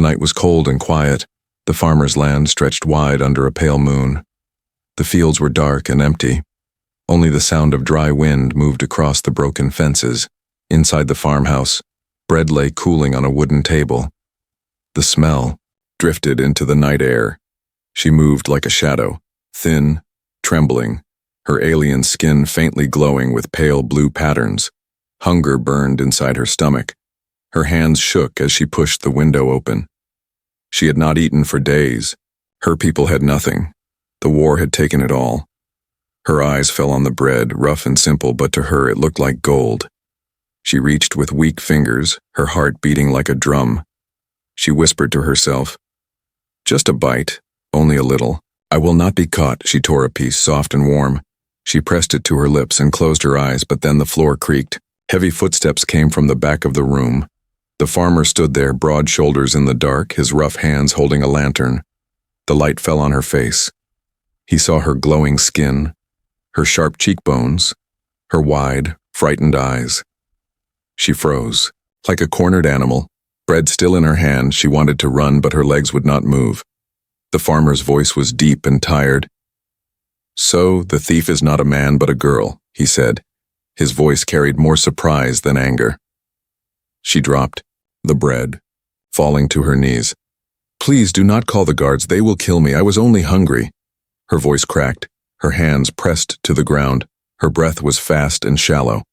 The night was cold and quiet. The farmer's land stretched wide under a pale moon. The fields were dark and empty. Only the sound of dry wind moved across the broken fences. Inside the farmhouse, bread lay cooling on a wooden table. The smell drifted into the night air. She moved like a shadow, thin, trembling, her alien skin faintly glowing with pale blue patterns. Hunger burned inside her stomach. Her hands shook as she pushed the window open. She had not eaten for days. Her people had nothing. The war had taken it all. Her eyes fell on the bread, rough and simple, but to her it looked like gold. She reached with weak fingers, her heart beating like a drum. She whispered to herself, "Just a bite, only a little. I will not be caught." She tore a piece, soft and warm. She pressed it to her lips and closed her eyes, but then the floor creaked. Heavy footsteps came from the back of the room. The farmer stood there, broad shoulders in the dark, his rough hands holding a lantern. The light fell on her face. He saw her glowing skin, her sharp cheekbones, her wide, frightened eyes. She froze, like a cornered animal. Bread still in her hand, she wanted to run, but her legs would not move. The farmer's voice was deep and tired. "So, the thief is not a man but a girl," he said. His voice carried more surprise than anger. She dropped the bread, falling to her knees. "Please do not call the guards, they will kill me. I was only hungry." Her voice cracked, her hands pressed to the ground. Her breath was fast and shallow.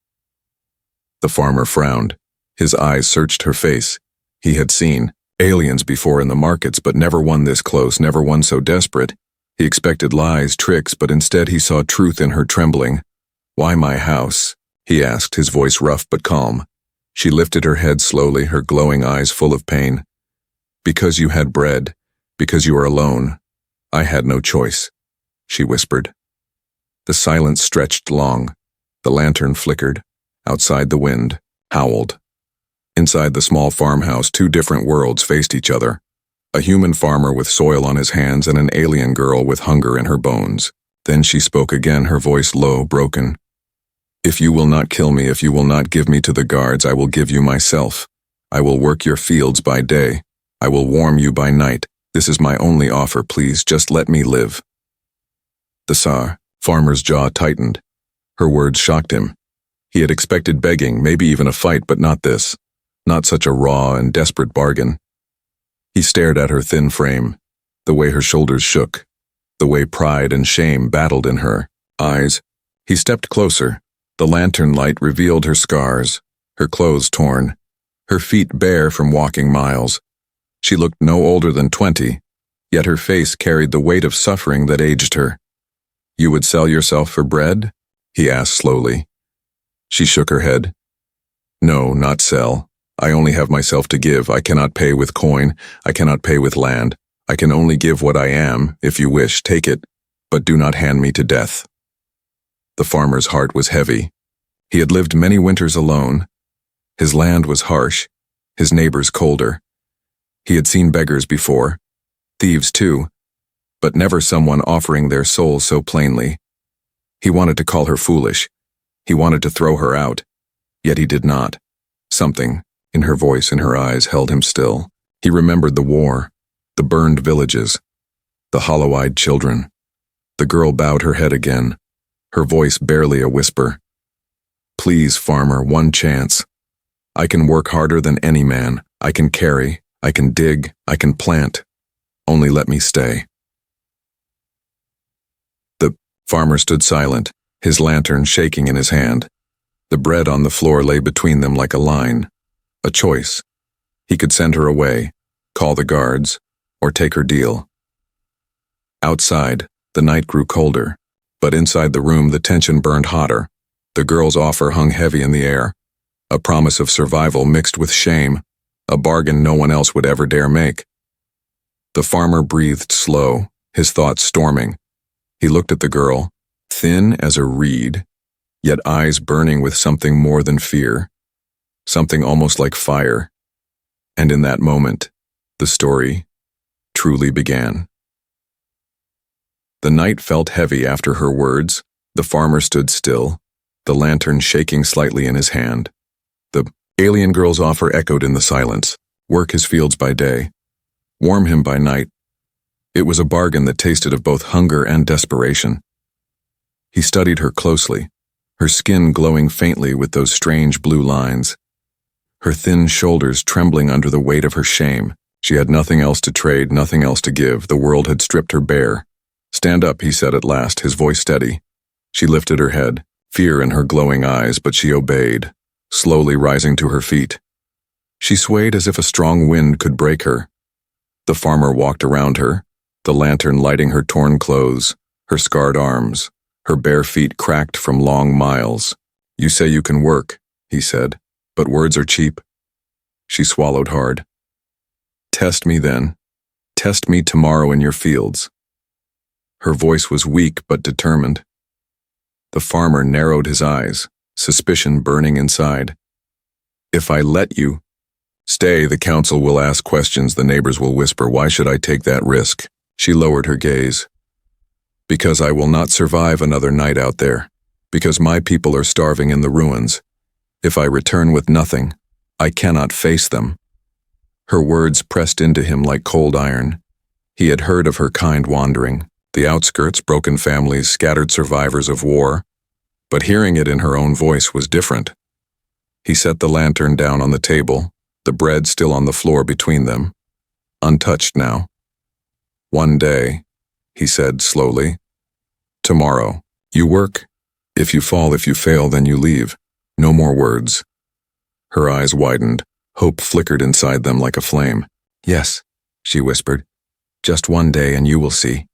The farmer frowned. His eyes searched her face. He had seen aliens before in the markets, but never one this close, never one so desperate. He expected lies, tricks, but instead he saw truth in her trembling. "Why my house?" he asked, his voice rough but calm. She lifted her head slowly, her glowing eyes full of pain. "Because you had bread, because you are alone. I had no choice," she whispered. The silence stretched long. The lantern flickered. Outside, the wind howled. Inside the small farmhouse, two different worlds faced each other. A human farmer with soil on his hands and an alien girl with hunger in her bones. Then she spoke again, her voice low, broken. "If you will not kill me, if you will not give me to the guards, I will give you myself. I will work your fields by day. I will warm you by night. This is my only offer, please, just let me live." The farmer's jaw tightened. Her words shocked him. He had expected begging, maybe even a fight, but not this. Not such a raw and desperate bargain. He stared at her thin frame, the way her shoulders shook, the way pride and shame battled in her eyes. He stepped closer. The lantern light revealed her scars, her clothes torn, her feet bare from walking miles. She looked no older than 20, yet her face carried the weight of suffering that aged her. "You would sell yourself for bread?" he asked slowly. She shook her head. "No, not sell. I only have myself to give. I cannot pay with coin. I cannot pay with land. I can only give what I am. If you wish, take it, but do not hand me to death." The farmer's heart was heavy. He had lived many winters alone. His land was harsh, his neighbors colder. He had seen beggars before, thieves too, but never someone offering their soul so plainly. He wanted to call her foolish. He wanted to throw her out, yet he did not. Something in her voice, in her eyes, held him still. He remembered the war, the burned villages, the hollow-eyed children. The girl bowed her head again, her voice barely a whisper. "Please, farmer, one chance. I can work harder than any man. I can carry, I can dig, I can plant. Only let me stay." The farmer stood silent, his lantern shaking in his hand. The bread on the floor lay between them like a line, a choice. He could send her away, call the guards, or take her deal. Outside, the night grew colder, but inside the room the tension burned hotter. The girl's offer hung heavy in the air, a promise of survival mixed with shame, a bargain no one else would ever dare make. The farmer breathed slow, his thoughts storming. He looked at the girl, thin as a reed, yet eyes burning with something more than fear, something almost like fire. And in that moment, the story truly began. The night felt heavy after her words. The farmer stood still, the lantern shaking slightly in his hand. The alien girl's offer echoed in the silence. Work his fields by day. warm him by night. It was a bargain that tasted of both hunger and desperation. He studied her closely, her skin glowing faintly with those strange blue lines, her thin shoulders trembling under the weight of her shame. She had nothing else to trade, nothing else to give. The world had stripped her bare. "Stand up," he said at last, his voice steady. She lifted her head, fear in her glowing eyes, but she obeyed, slowly rising to her feet. She swayed as if a strong wind could break her. The farmer walked around her, the lantern lighting her torn clothes, her scarred arms, her bare feet cracked from long miles. "You say you can work," he said, "but words are cheap." She swallowed hard. "Test me then. Test me tomorrow in your fields." Her voice was weak but determined. The farmer narrowed his eyes, suspicion burning inside. "If I let you—" "Stay, the council will ask questions, the neighbors will whisper. Why should I take that risk?" She lowered her gaze. "Because I will not survive another night out there. Because my people are starving in the ruins. If I return with nothing, I cannot face them." Her words pressed into him like cold iron. He had heard of her kind wandering, the outskirts, broken families, scattered survivors of war, but hearing it in her own voice was different. He set the lantern down on the table, the bread still on the floor between them, untouched now. "One day," he said slowly. "Tomorrow. You work. If you fall, if you fail, then you leave. No more words." Her eyes widened. Hope flickered inside them like a flame. "Yes," she whispered. "Just one day and you will see."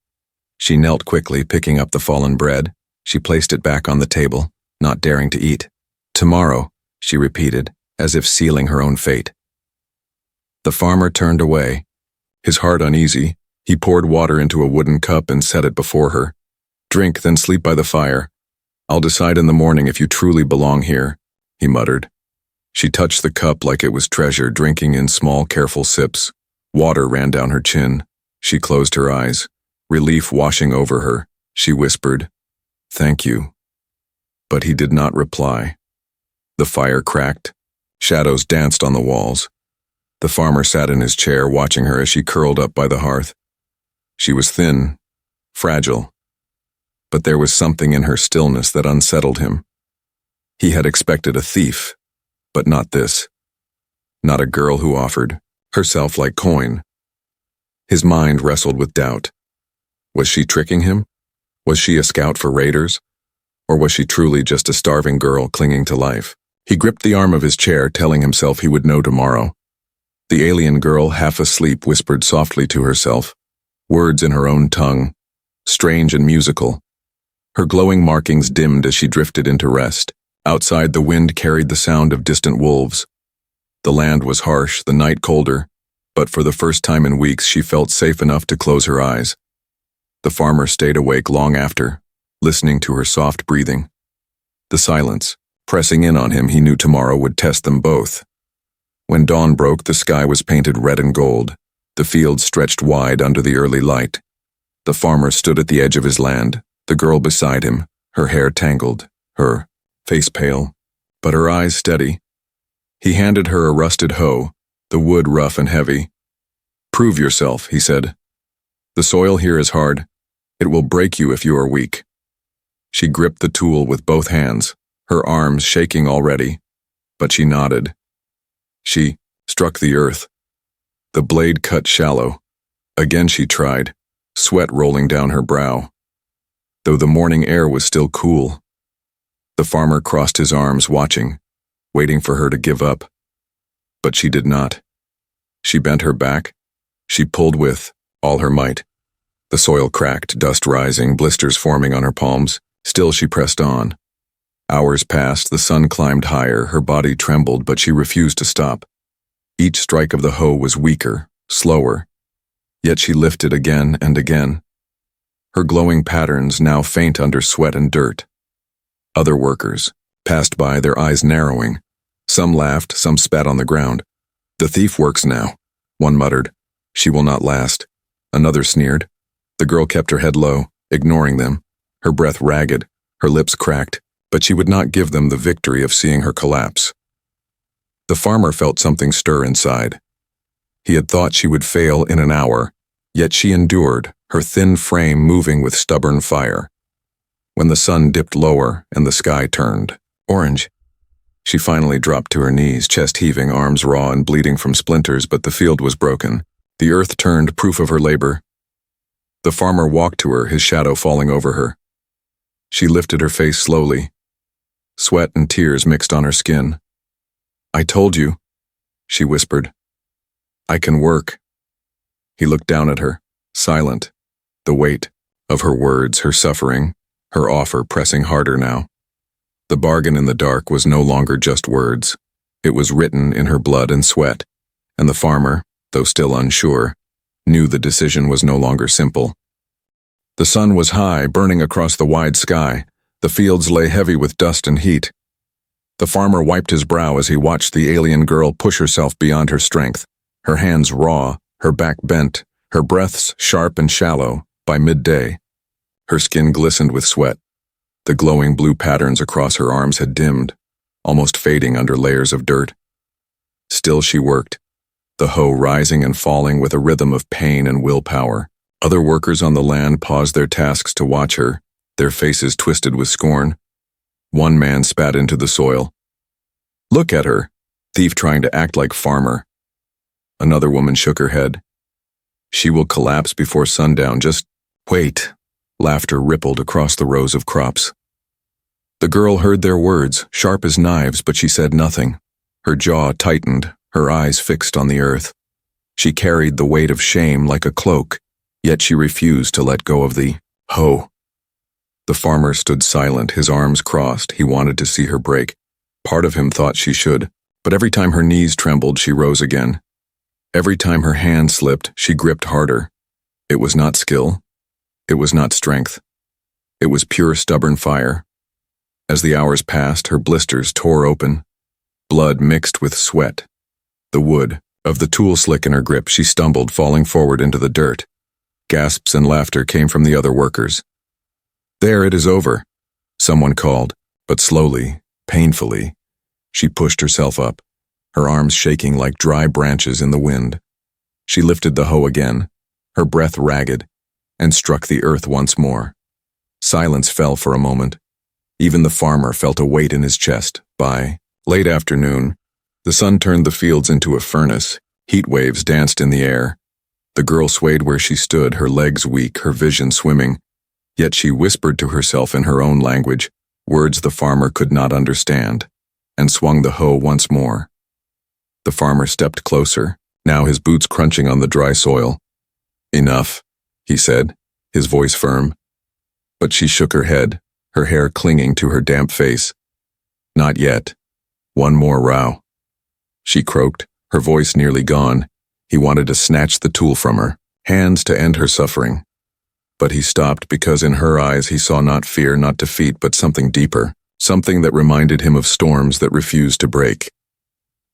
She knelt quickly, picking up the fallen bread. She placed it back on the table, not daring to eat. "Tomorrow," she repeated, as if sealing her own fate. The farmer turned away, his heart uneasy. He poured water into a wooden cup and set it before her. "Drink, then sleep by the fire. I'll decide in the morning if you truly belong here," he muttered. She touched the cup like it was treasure, drinking in small, careful sips. Water ran down her chin. She closed her eyes, relief washing over her. She whispered, "Thank you." But he did not reply. The fire cracked. Shadows danced on the walls. The farmer sat in his chair, watching her as she curled up by the hearth. She was thin, fragile, but there was something in her stillness that unsettled him. He had expected a thief, but not this. Not a girl who offered herself like coin. His mind wrestled with doubt. Was she tricking him? Was she a scout for raiders? Or was she truly just a starving girl clinging to life? He gripped the arm of his chair, telling himself he would know tomorrow. The alien girl, half asleep, whispered softly to herself, words in her own tongue, strange and musical. Her glowing markings dimmed as she drifted into rest. Outside, the wind carried the sound of distant wolves. The land was harsh, the night colder, but for the first time in weeks she felt safe enough to close her eyes. The farmer stayed awake long after, listening to her soft breathing. The silence, pressing in on him, he knew tomorrow would test them both. When dawn broke, the sky was painted red and gold. The fields stretched wide under the early light. The farmer stood at the edge of his land, the girl beside him, her hair tangled, her face pale, but her eyes steady. He handed her a rusted hoe, the wood rough and heavy. "Prove yourself," he said. "The soil here is hard. It will break you if you are weak." She gripped the tool with both hands, her arms shaking already, but she nodded. She struck the earth. The blade cut shallow. Again she tried, sweat rolling down her brow. Though the morning air was still cool. The farmer crossed his arms, watching, waiting for her to give up. But she did not. She bent her back. She pulled with all her might. The soil cracked, dust rising, blisters forming on her palms. Still she pressed on. Hours passed, the sun climbed higher, her body trembled, but she refused to stop. Each strike of the hoe was weaker, slower, yet she lifted again and again. Her glowing patterns now faint under sweat and dirt. Other workers passed by, their eyes narrowing. Some laughed, some spat on the ground. "The thief works now," one muttered. "She will not last." Another sneered. The girl kept her head low, ignoring them, her breath ragged, her lips cracked, but she would not give them the victory of seeing her collapse. The farmer felt something stir inside. He had thought she would fail in an hour, yet she endured, her thin frame moving with stubborn fire. When the sun dipped lower and the sky turned orange, she finally dropped to her knees, chest heaving, arms raw and bleeding from splinters, but the field was broken. The earth turned, proof of her labor. The farmer walked to her, his shadow falling over her. She lifted her face slowly. Sweat and tears mixed on her skin. "I told you," she whispered. "I can work." He looked down at her, silent, the weight of her words, her suffering, her offer pressing harder now. The bargain in the dark was no longer just words. It was written in her blood and sweat, and the farmer, though still unsure, knew the decision was no longer simple. The sun was high, burning across the wide sky. The fields lay heavy with dust and heat. The farmer wiped his brow as he watched the alien girl push herself beyond her strength, her hands raw, her back bent, her breaths sharp and shallow. By midday, her skin glistened with sweat. The glowing blue patterns across her arms had dimmed, almost fading under layers of dirt. Still she worked, the hoe rising and falling with a rhythm of pain and willpower. Other workers on the land paused their tasks to watch her, their faces twisted with scorn. One man spat into the soil. "Look at her, thief trying to act like farmer." Another woman shook her head. "She will collapse before sundown, just wait." Laughter rippled across the rows of crops. The girl heard their words, sharp as knives, but she said nothing. Her jaw tightened, her eyes fixed on the earth. She carried the weight of shame like a cloak, yet she refused to let go of the hoe. The farmer stood silent, his arms crossed. He wanted to see her break. Part of him thought she should, but every time her knees trembled, she rose again. Every time her hand slipped, she gripped harder. It was not skill. It was not strength. It was pure stubborn fire. As the hours passed, her blisters tore open. Blood mixed with sweat. The wood of the tool slick in her grip, she stumbled, falling forward into the dirt. Gasps and laughter came from the other workers. "There, it is over," someone called, but slowly, painfully, she pushed herself up, her arms shaking like dry branches in the wind. She lifted the hoe again, her breath ragged, and struck the earth once more. Silence fell for a moment. Even the farmer felt a weight in his chest. By late afternoon, the sun turned the fields into a furnace. Heat waves danced in the air. The girl swayed where she stood, her legs weak, her vision swimming. Yet she whispered to herself in her own language, words the farmer could not understand, and swung the hoe once more. The farmer stepped closer, now his boots crunching on the dry soil. "Enough," he said, his voice firm. But she shook her head, her hair clinging to her damp face. "Not yet. One more row." She croaked, her voice nearly gone. He wanted to snatch the tool from her, hands to end her suffering. But he stopped because in her eyes he saw not fear, not defeat, but something deeper, something that reminded him of storms that refused to break.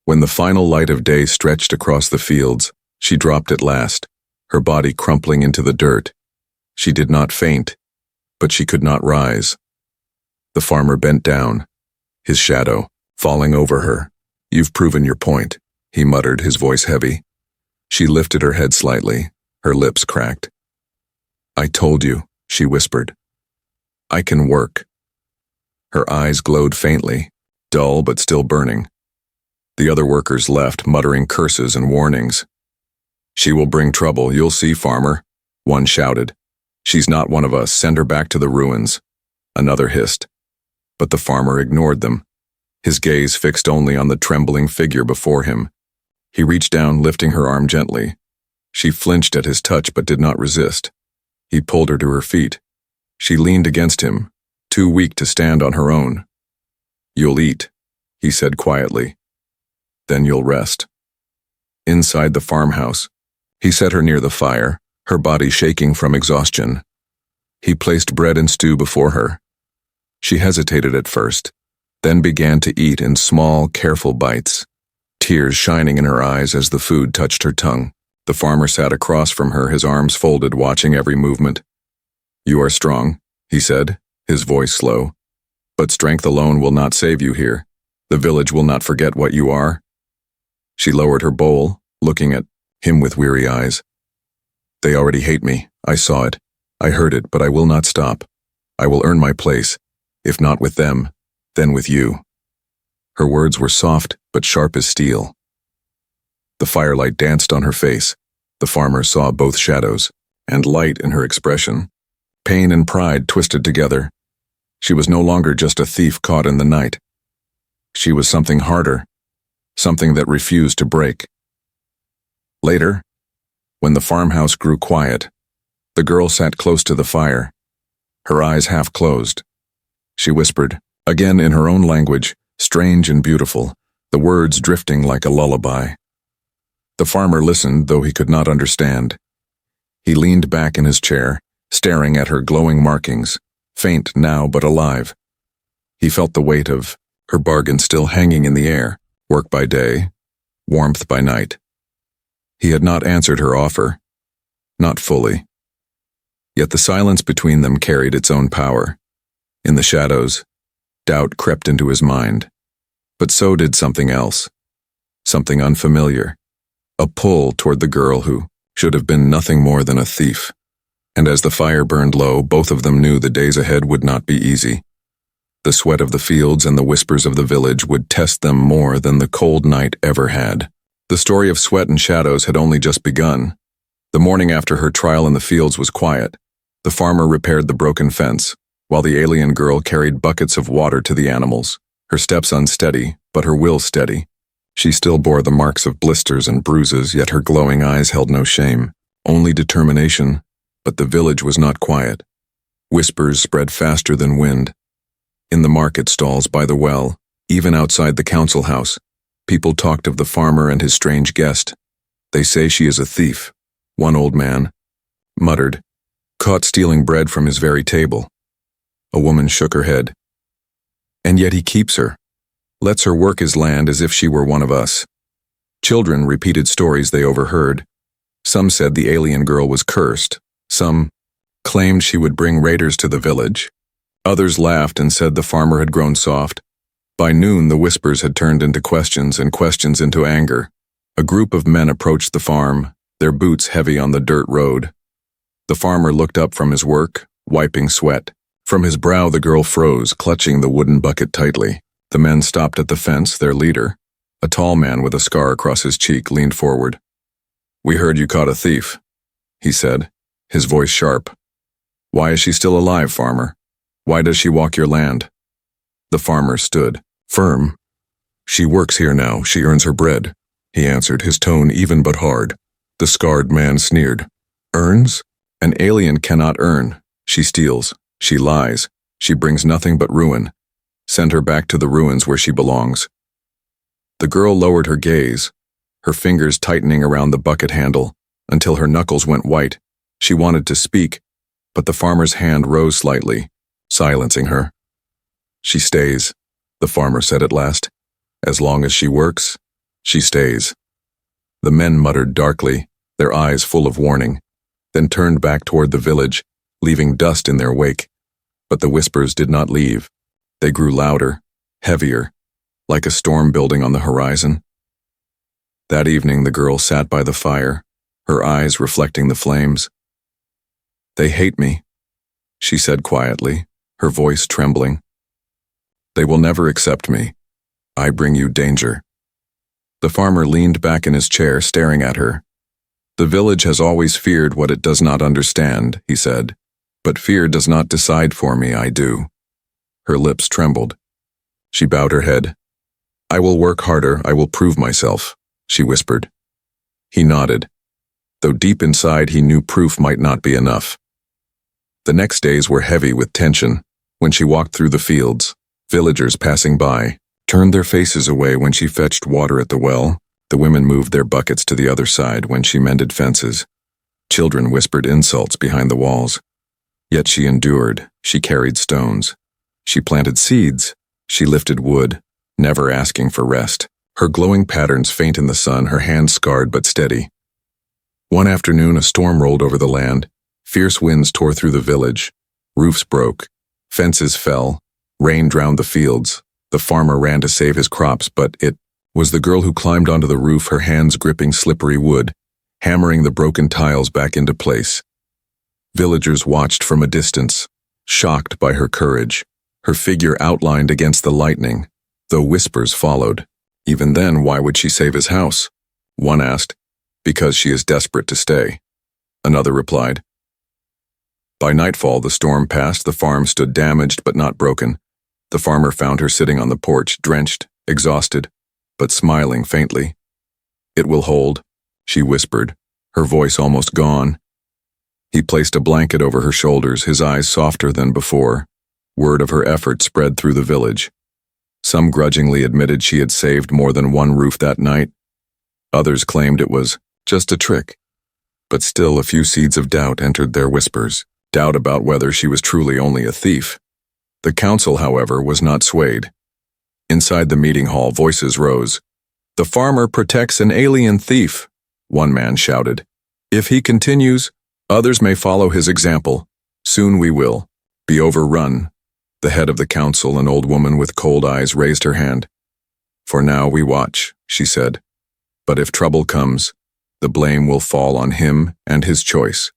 When the final light of day stretched across the fields, she dropped at last, her body crumpling into the dirt. She did not faint, but she could not rise. The farmer bent down, his shadow falling over her. "You've proven your point," he muttered, his voice heavy. She lifted her head slightly, her lips cracked. "I told you," she whispered. "I can work." Her eyes glowed faintly, dull but still burning. The other workers left, muttering curses and warnings. "She will bring trouble, you'll see, farmer," one shouted. "She's not one of us, send her back to the ruins," another hissed. But the farmer ignored them, his gaze fixed only on the trembling figure before him. He reached down, lifting her arm gently. She flinched at his touch but did not resist. He pulled her to her feet. She leaned against him, too weak to stand on her own. "You'll eat," he said quietly. "Then you'll rest." Inside the farmhouse, he set her near the fire, her body shaking from exhaustion. He placed bread and stew before her. She hesitated at first, then began to eat in small, careful bites, tears shining in her eyes as the food touched her tongue. The farmer sat across from her, his arms folded, watching every movement. "You are strong," he said, his voice slow. "But strength alone will not save you here. The village will not forget what you are." She lowered her bowl, looking at him with weary eyes. They already hate me. I saw it. I heard it, but I will not stop. I will earn my place. If not with them, then with you. Her words were soft, but sharp as steel. The firelight danced on her face. The farmer saw both shadows, and light in her expression. Pain and pride twisted together. She was no longer just a thief caught in the night. She was something harder, something that refused to break. Later, when the farmhouse grew quiet, the girl sat close to the fire, her eyes half closed. She whispered, again in her own language, strange and beautiful, the words drifting like a lullaby. The farmer listened, though he could not understand. He leaned back in his chair, staring at her glowing markings, faint now but alive. He felt the weight of her bargain still hanging in the air, work by day, warmth by night. He had not answered her offer, not fully. Yet the silence between them carried its own power. In the shadows, doubt crept into his mind. But so did something else, something unfamiliar, a pull toward the girl who should have been nothing more than a thief. And as the fire burned low, both of them knew the days ahead would not be easy. The sweat of the fields and the whispers of the village would test them more than the cold night ever had. The story of sweat and shadows had only just begun. The morning after her trial in the fields was quiet. The farmer repaired the broken fence, while the alien girl carried buckets of water to the animals, her steps unsteady, but her will steady. She still bore the marks of blisters and bruises, yet her glowing eyes held no shame, only determination. But the village was not quiet. Whispers spread faster than wind. In the market stalls by the well, even outside the council house, people talked of the farmer and his strange guest. They say she is a thief, one old man muttered, caught stealing bread from his very table. A woman shook her head. And yet he keeps her, lets her work his land as if she were one of us. Children repeated stories they overheard. Some said the alien girl was cursed. Some claimed she would bring raiders to the village. Others laughed and said the farmer had grown soft. By noon, the whispers had turned into questions and questions into anger. A group of men approached the farm, their boots heavy on the dirt road. The farmer looked up from his work, wiping sweat. From his brow the girl froze, clutching the wooden bucket tightly. The men stopped at the fence, their leader, a tall man with a scar across his cheek, leaned forward. "We heard you caught a thief," he said, his voice sharp. "Why is she still alive, farmer? Why does she walk your land?" The farmer stood, firm. "She works here now, she earns her bread," he answered, his tone even but hard. The scarred man sneered. "Earns? An alien cannot earn. She steals. She lies. She brings nothing but ruin. Send her back to the ruins where she belongs." The girl lowered her gaze, her fingers tightening around the bucket handle, until her knuckles went white. She wanted to speak, but the farmer's hand rose slightly, silencing her. "She stays," the farmer said at last. "As long as she works, she stays." The men muttered darkly, their eyes full of warning, then turned back toward the village, leaving dust in their wake. But the whispers did not leave. They grew louder, heavier, like a storm building on the horizon. That evening the girl sat by the fire, her eyes reflecting the flames. "They hate me," she said quietly, her voice trembling. "They will never accept me. I bring you danger." The farmer leaned back in his chair, staring at her. "The village has always feared what it does not understand," he said. "But fear does not decide for me, I do." Her lips trembled. She bowed her head. "I will work harder, I will prove myself," she whispered. He nodded, though deep inside he knew proof might not be enough. The next days were heavy with tension. When she walked through the fields, villagers passing by turned their faces away when she fetched water at the well. The women moved their buckets to the other side when she mended fences. Children whispered insults behind the walls. Yet she endured. She carried stones. She planted seeds. She lifted wood, never asking for rest. Her glowing patterns faint in the sun, her hands scarred but steady. One afternoon a storm rolled over the land. Fierce winds tore through the village. Roofs broke. Fences fell. Rain drowned the fields. The farmer ran to save his crops, but it was the girl who climbed onto the roof, her hands gripping slippery wood. hammering the broken tiles back into place. Villagers watched from a distance, shocked by her courage, her figure outlined against the lightning, though whispers followed. Even then, why would she save his house? One asked. Because she is desperate to stay. Another replied. By nightfall, the storm passed. The farm stood damaged but not broken. The farmer found her sitting on the porch, drenched, exhausted, but smiling faintly. It will hold, she whispered, her voice almost gone. He placed a blanket over her shoulders, his eyes softer than before. Word of her effort spread through the village. Some grudgingly admitted she had saved more than one roof that night. Others claimed it was just a trick. But still a few seeds of doubt entered their whispers, doubt about whether she was truly only a thief. The council, however, was not swayed. Inside the meeting hall, voices rose. "The farmer protects an alien thief," one man shouted. "If he continues, others may follow his example. Soon we will be overrun." The head of the council, an old woman with cold eyes, raised her hand. "For now we watch," she said. "But if trouble comes, the blame will fall on him and his choice."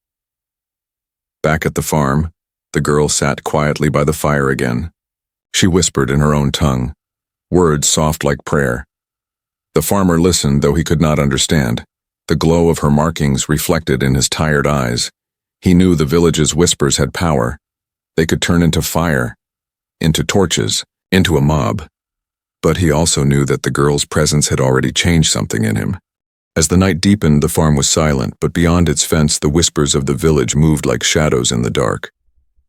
Back at the farm, the girl sat quietly by the fire again. She whispered in her own tongue, words soft like prayer. The farmer listened, though he could not understand. The glow of her markings reflected in his tired eyes. He knew the village's whispers had power. They could turn into fire, into torches, into a mob. But he also knew that the girl's presence had already changed something in him. As the night deepened, the farm was silent, but beyond its fence the whispers of the village moved like shadows in the dark.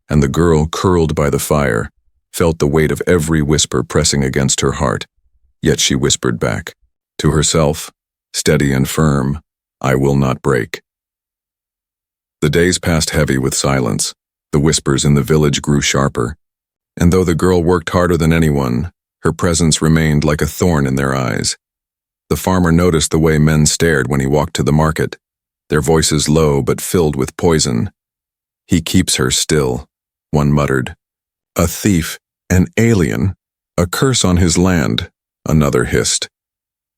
And the girl, curled by the fire, felt the weight of every whisper pressing against her heart. Yet she whispered back, to herself, steady and firm, "I will not break." The days passed heavy with silence. The whispers in the village grew sharper. And though the girl worked harder than anyone, her presence remained like a thorn in their eyes. The farmer noticed the way men stared when he walked to the market, their voices low but filled with poison. "He keeps her still," one muttered. "A thief, an alien, a curse on his land," another hissed.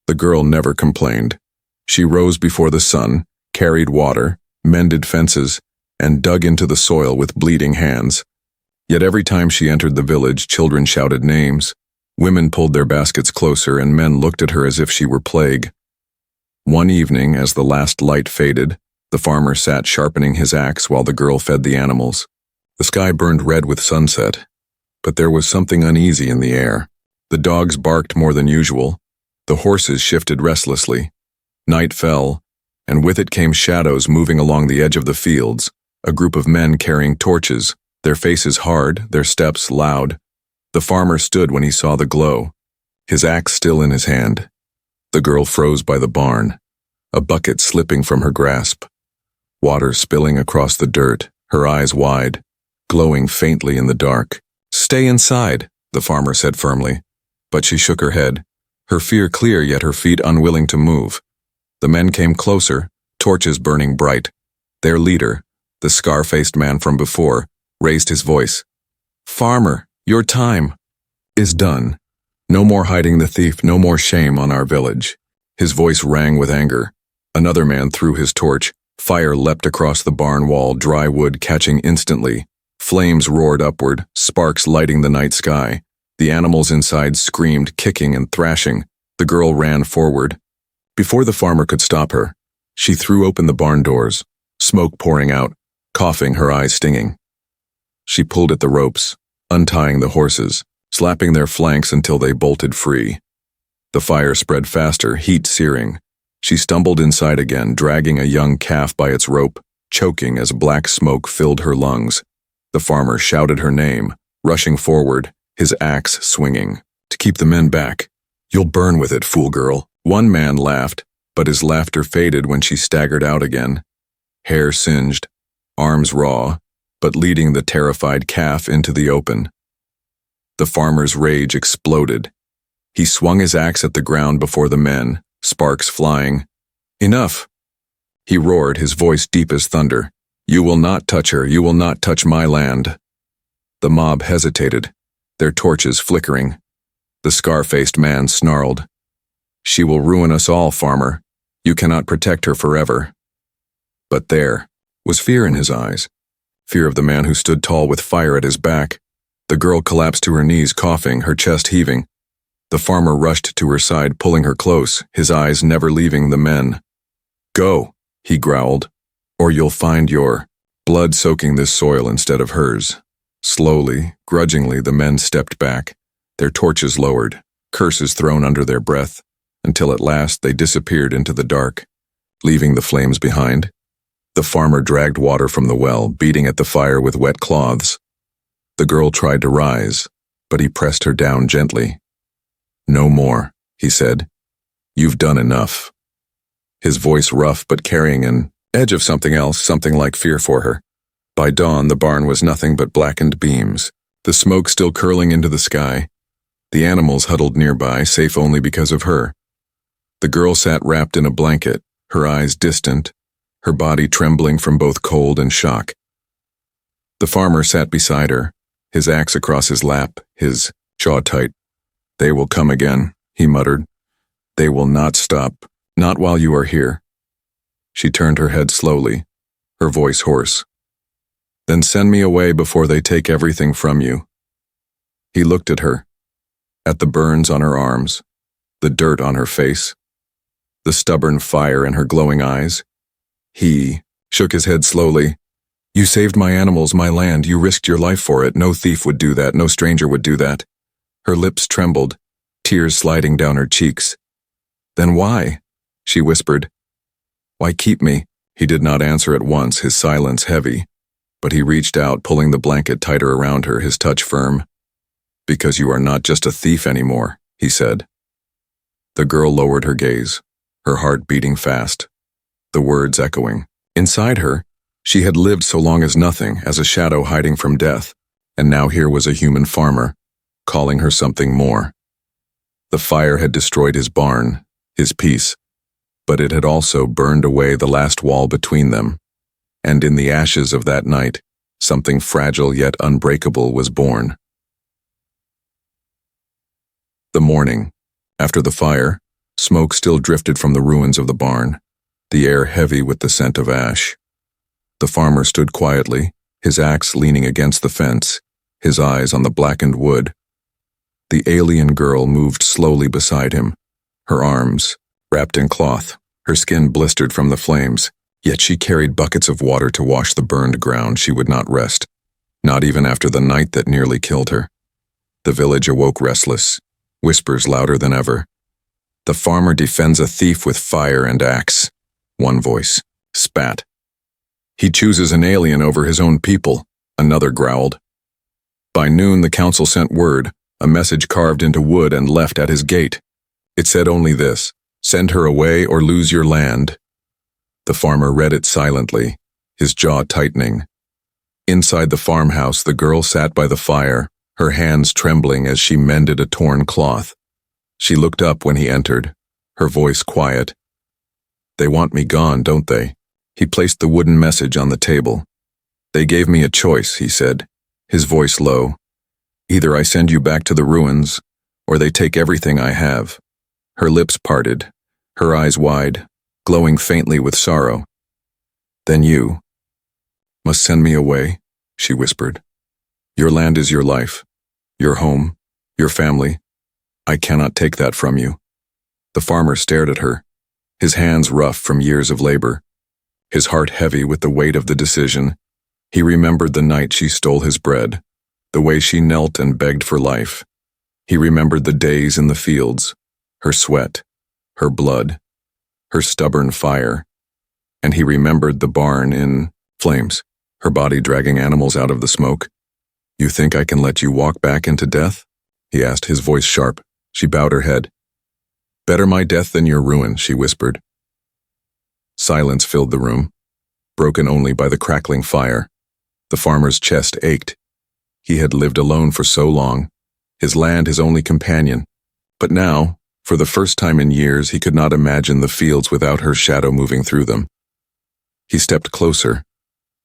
The girl never complained. She rose before the sun, carried water, mended fences, and dug into the soil with bleeding hands. Yet every time she entered the village, children shouted names. Women pulled their baskets closer, and men looked at her as if she were plague. One evening, as the last light faded, the farmer sat sharpening his axe while the girl fed the animals. The sky burned red with sunset, but there was something uneasy in the air. The dogs barked more than usual. The horses shifted restlessly. Night fell, and with it came shadows moving along the edge of the fields, a group of men carrying torches, their faces hard, their steps loud. The farmer stood when he saw the glow, his axe still in his hand. The girl froze by the barn, a bucket slipping from her grasp. Water spilling across the dirt, her eyes wide, glowing faintly in the dark. "Stay inside," the farmer said firmly. But she shook her head, her fear clear yet her feet unwilling to move. The men came closer, torches burning bright. Their leader, the scar-faced man from before, raised his voice. "Farmer, your time is done. No more hiding the thief, no more shame on our village." His voice rang with anger. Another man threw his torch. Fire leapt across the barn wall, dry wood catching instantly. Flames roared upward, sparks lighting the night sky. The animals inside screamed, kicking and thrashing. The girl ran forward. Before the farmer could stop her, she threw open the barn doors, smoke pouring out, coughing, her eyes stinging. She pulled at the ropes, untying the horses, slapping their flanks until they bolted free. The fire spread faster, heat searing. She stumbled inside again, dragging a young calf by its rope, choking as black smoke filled her lungs. The farmer shouted her name, rushing forward, his axe swinging, to keep the men back. "You'll burn with it, fool girl." One man laughed, but his laughter faded when she staggered out again, hair singed, arms raw, but leading the terrified calf into the open. The farmer's rage exploded. He swung his axe at the ground before the men, sparks flying. "Enough!" He roared, his voice deep as thunder. "You will not touch her, you will not touch my land." The mob hesitated, their torches flickering. The scar-faced man snarled. "She will ruin us all, farmer. You cannot protect her forever." But there was fear in his eyes, fear of the man who stood tall with fire at his back. The girl collapsed to her knees, coughing, her chest heaving. The farmer rushed to her side, pulling her close, his eyes never leaving the men. "Go," he growled, "or you'll find your blood soaking this soil instead of hers." Slowly, grudgingly, the men stepped back, their torches lowered, curses thrown under their breath, until at last they disappeared into the dark, leaving the flames behind. The farmer dragged water from the well, beating at the fire with wet cloths. The girl tried to rise, but he pressed her down gently. "No more," he said. "You've done enough." His voice rough but carrying an edge of something else, something like fear for her. By dawn, the barn was nothing but blackened beams, the smoke still curling into the sky. The animals huddled nearby, safe only because of her. The girl sat wrapped in a blanket, her eyes distant, her body trembling from both cold and shock. The farmer sat beside her, his axe across his lap, his jaw tight. "They will come again," he muttered. "They will not stop, not while you are here." She turned her head slowly, her voice hoarse. "Then send me away before they take everything from you." He looked at her, at the burns on her arms, the dirt on her face, the stubborn fire in her glowing eyes. He shook his head slowly. "You saved my animals, my land. You risked your life for it. No thief would do that. No stranger would do that." Her lips trembled, tears sliding down her cheeks. "Then why?" she whispered. "Why keep me?" He did not answer at once, his silence heavy, but he reached out, pulling the blanket tighter around her, his touch firm. "Because you are not just a thief anymore," he said. The girl lowered her gaze, her heart beating fast, the words echoing. Inside her, she had lived so long as nothing, as a shadow hiding from death, and now here was a human farmer, calling her something more. The fire had destroyed his barn, his peace, but it had also burned away the last wall between them, and in the ashes of that night, something fragile yet unbreakable was born. The morning, after the fire, smoke still drifted from the ruins of the barn, the air heavy with the scent of ash. The farmer stood quietly, his axe leaning against the fence, his eyes on the blackened wood. The alien girl moved slowly beside him, her arms wrapped in cloth, her skin blistered from the flames, yet she carried buckets of water to wash the burned ground. She would not rest, not even after the night that nearly killed her. The village awoke restless, whispers louder than ever. "The farmer defends a thief with fire and axe," one voice spat. "He chooses an alien over his own people," another growled. By noon the council sent word, a message carved into wood and left at his gate. It said only this: "Send her away or lose your land." The farmer read it silently, his jaw tightening. Inside the farmhouse, the girl sat by the fire, her hands trembling as she mended a torn cloth. She looked up when he entered, her voice quiet. "They want me gone, don't they?" He placed the wooden message on the table. "They gave me a choice," he said, his voice low. "Either I send you back to the ruins, or they take everything I have." Her lips parted, her eyes wide, glowing faintly with sorrow. "Then you must send me away," she whispered. "Your land is your life, your home, your family. I cannot take that from you." The farmer stared at her, his hands rough from years of labor, his heart heavy with the weight of the decision. He remembered the night she stole his bread, the way she knelt and begged for life. He remembered the days in the fields, her sweat, her blood, her stubborn fire, and he remembered the barn in flames, her body dragging animals out of the smoke. "You think I can let you walk back into death?" he asked, his voice sharp. She bowed her head. "Better my death than your ruin," she whispered. Silence filled the room, broken only by the crackling fire. The farmer's chest ached. He had lived alone for so long, his land his only companion, but now, for the first time in years, he could not imagine the fields without her shadow moving through them. He stepped closer,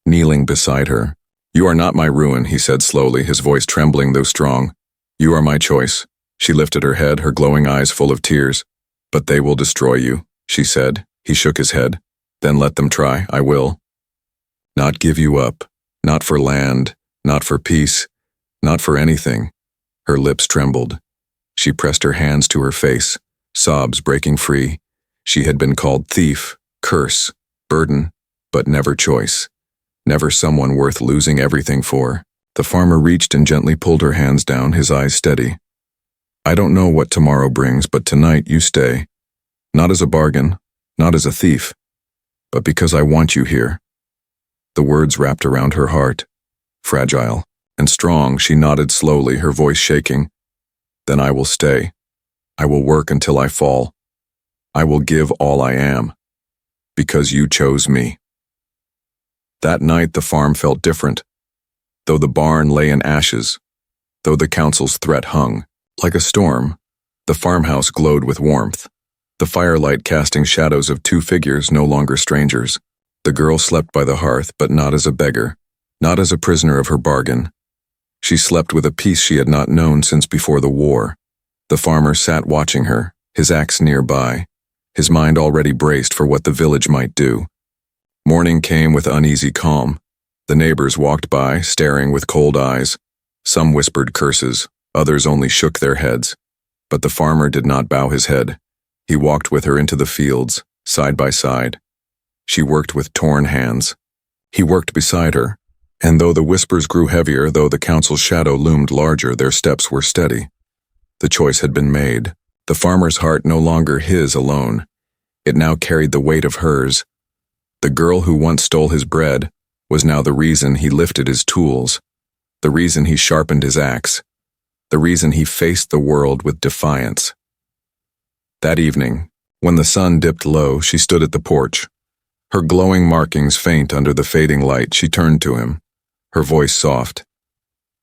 kneeling beside her. "You are not my ruin," he said slowly, his voice trembling though strong. "You are my choice." She lifted her head, her glowing eyes full of tears. "But they will destroy you," she said. He shook his head. Then let them try, I will. Not give you up, not for land, not for peace, not for anything. Her lips trembled. She pressed her hands to her face, sobs breaking free. She had been called thief, curse, burden, but never choice. Never someone worth losing everything for. The farmer reached and gently pulled her hands down, his eyes steady. I don't know what tomorrow brings, but tonight you stay. Not as a bargain, not as a thief, but because I want you here. The words wrapped around her heart. Fragile and strong, she nodded slowly, her voice shaking. Then I will stay. I will work until I fall. I will give all I am, because you chose me. That night the farm felt different. Though the barn lay in ashes, though the council's threat hung like a storm, the farmhouse glowed with warmth, the firelight casting shadows of two figures no longer strangers. The girl slept by the hearth, but not as a beggar, not as a prisoner of her bargain. She slept with a peace she had not known since before the war. The farmer sat watching her, his axe nearby, his mind already braced for what the village might do. Morning came with uneasy calm. The neighbors walked by, staring with cold eyes. Some whispered curses, others only shook their heads. But the farmer did not bow his head. He walked with her into the fields, side by side. She worked with torn hands. He worked beside her, and though the whispers grew heavier, though the council's shadow loomed larger, their steps were steady. The choice had been made. The farmer's heart no longer his alone. It now carried the weight of hers. The girl who once stole his bread was now the reason he lifted his tools, the reason he sharpened his axe, the reason he faced the world with defiance. That evening, when the sun dipped low, she stood at the porch. Her glowing markings faint under the fading light, she turned to him, her voice soft.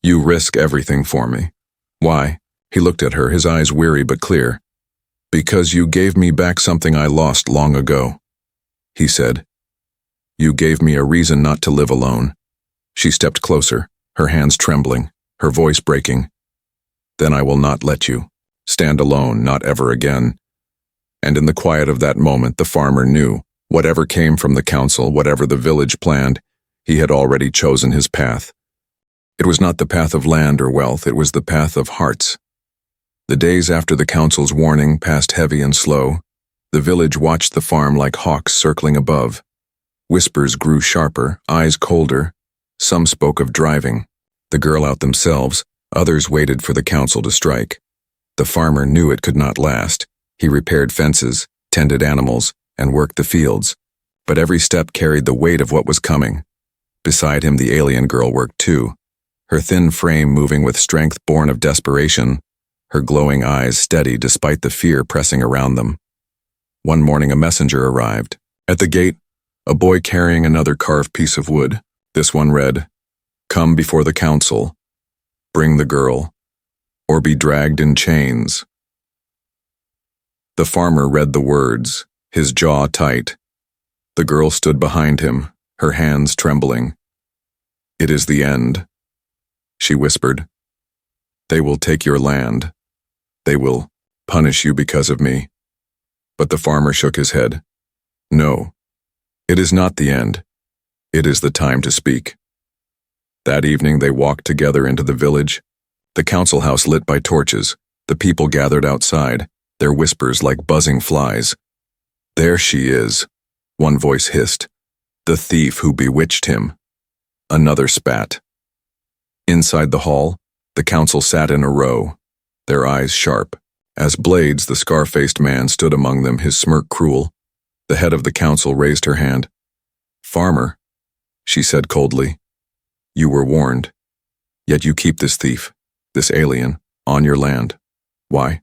You risk everything for me. Why? He looked at her, his eyes weary but clear. Because you gave me back something I lost long ago, he said. You gave me a reason not to live alone. She stepped closer, her hands trembling, her voice breaking. Then I will not let you stand alone, not ever again. And in the quiet of that moment, the farmer knew, whatever came from the council, whatever the village planned, he had already chosen his path. It was not the path of land or wealth, it was the path of hearts. The days after the council's warning passed heavy and slow. The village watched the farm like hawks circling above. Whispers grew sharper, eyes colder. Some spoke of driving the girl out themselves, others waited for the council to strike. The farmer knew it could not last. He repaired fences, tended animals, and worked the fields. But every step carried the weight of what was coming. Beside him the alien girl worked too, her thin frame moving with strength born of desperation, her glowing eyes steady despite the fear pressing around them. One morning a messenger arrived. At the gate, a boy carrying another carved piece of wood. This one read, Come before the council, bring the girl, or be dragged in chains. The farmer read the words, his jaw tight. The girl stood behind him, her hands trembling. It is the end, she whispered. They will take your land. They will punish you because of me. But the farmer shook his head. No, it is not the end. It is the time to speak. That evening they walked together into the village, the council house lit by torches, the people gathered outside, their whispers like buzzing flies. There she is, one voice hissed, the thief who bewitched him. Another spat. Inside the hall, the council sat in a row, their eyes sharp. As blades, the scar-faced man stood among them, his smirk cruel. The head of the council raised her hand. Farmer, she said coldly, you were warned. Yet you keep this thief, this alien, on your land. Why?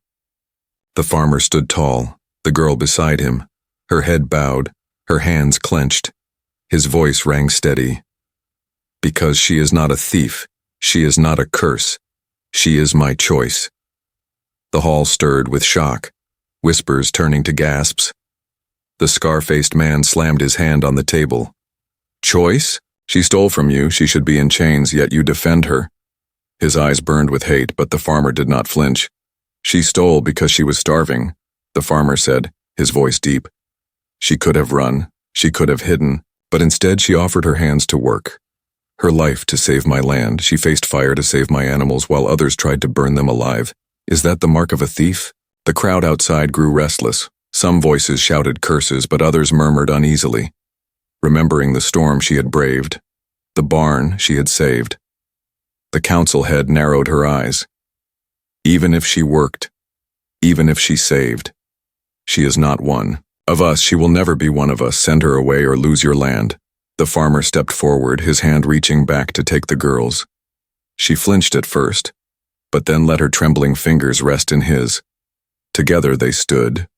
The farmer stood tall, the girl beside him, her head bowed, her hands clenched. His voice rang steady. Because she is not a thief, she is not a curse, she is my choice. The hall stirred with shock, whispers turning to gasps. The scar-faced man slammed his hand on the table. Choice? She stole from you, she should be in chains, yet you defend her. His eyes burned with hate, but the farmer did not flinch. She stole because she was starving, the farmer said, his voice deep. She could have run, She could have hidden, but instead she offered her hands to work. Her life to save my land. She faced fire to save my animals while others tried to burn them alive. Is that the mark of a thief? The crowd outside grew restless. Some voices shouted curses, but others murmured uneasily, remembering the storm she had braved, the barn she had saved. The council head narrowed her eyes. Even if she worked, even if she saved, she is not one of us. She will never be one of us. Send her away or lose your land. The farmer stepped forward, his hand reaching back to take the girls. She flinched at first, but then let her trembling fingers rest in his. Together they stood,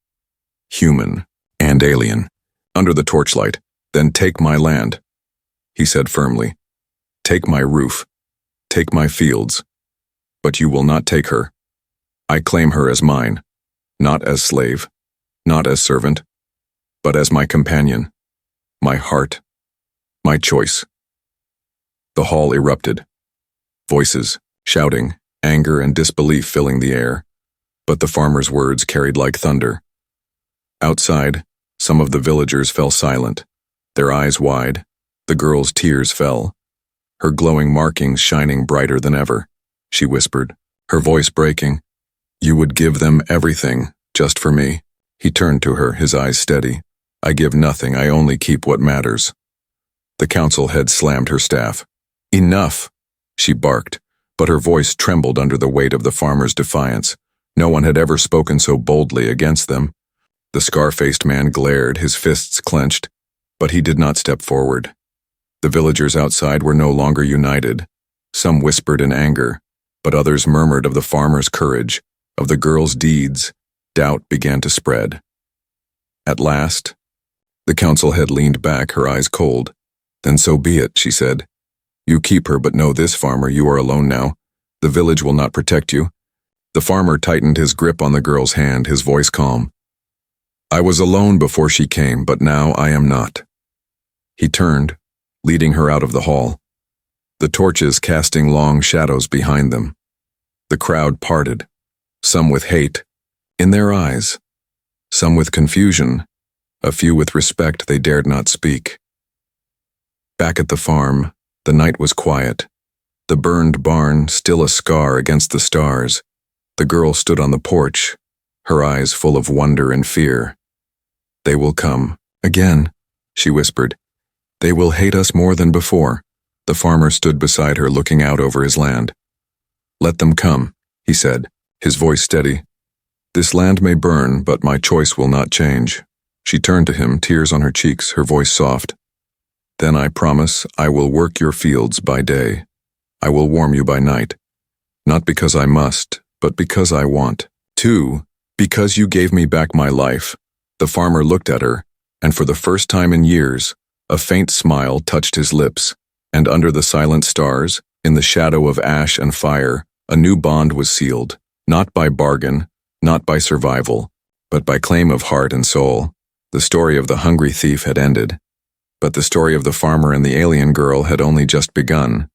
human and alien, under the torchlight. Then take my land, he said firmly. Take my roof, take my fields, but you will not take her. I claim her as mine, not as slave, not as servant, but as my companion, my heart, my choice. The hall erupted. Voices, shouting, anger and disbelief filling the air, but the farmer's words carried like thunder. Outside, some of the villagers fell silent, their eyes wide. The girl's tears fell, her glowing markings shining brighter than ever. She whispered, her voice breaking, "You would give them everything, just for me." He turned to her, his eyes steady. "I give nothing, I only keep what matters." The council head slammed her staff. "Enough!" she barked, but her voice trembled under the weight of the farmer's defiance. No one had ever spoken so boldly against them. The scar-faced man glared, his fists clenched, but he did not step forward. The villagers outside were no longer united. Some whispered in anger, but others murmured of the farmer's courage, of the girl's deeds. Doubt began to spread. At last, the council head leaned back, her eyes cold. "Then so be it," she said. "You keep her, but know this, farmer, you are alone now. The village will not protect you." The farmer tightened his grip on the girl's hand, his voice calm. "I was alone before she came, but now I am not." He turned, leading her out of the hall, the torches casting long shadows behind them. The crowd parted, some with hate in their eyes, some with confusion, a few with respect they dared not speak. Back at the farm, the night was quiet, the burned barn still a scar against the stars. The girl stood on the porch, her eyes full of wonder and fear. "They will come, again," she whispered. "They will hate us more than before." The farmer stood beside her, looking out over his land. "Let them come," he said, his voice steady. "This land may burn, but my choice will not change." She turned to him, tears on her cheeks, her voice soft. "Then I promise I will work your fields by day. I will warm you by night. Not because I must, but because I want. Too, because you gave me back my life." The farmer looked at her, and for the first time in years, a faint smile touched his lips, and under the silent stars, in the shadow of ash and fire, a new bond was sealed, not by bargain, not by survival, but by claim of heart and soul. The story of the hungry thief had ended, but the story of the farmer and the alien girl had only just begun.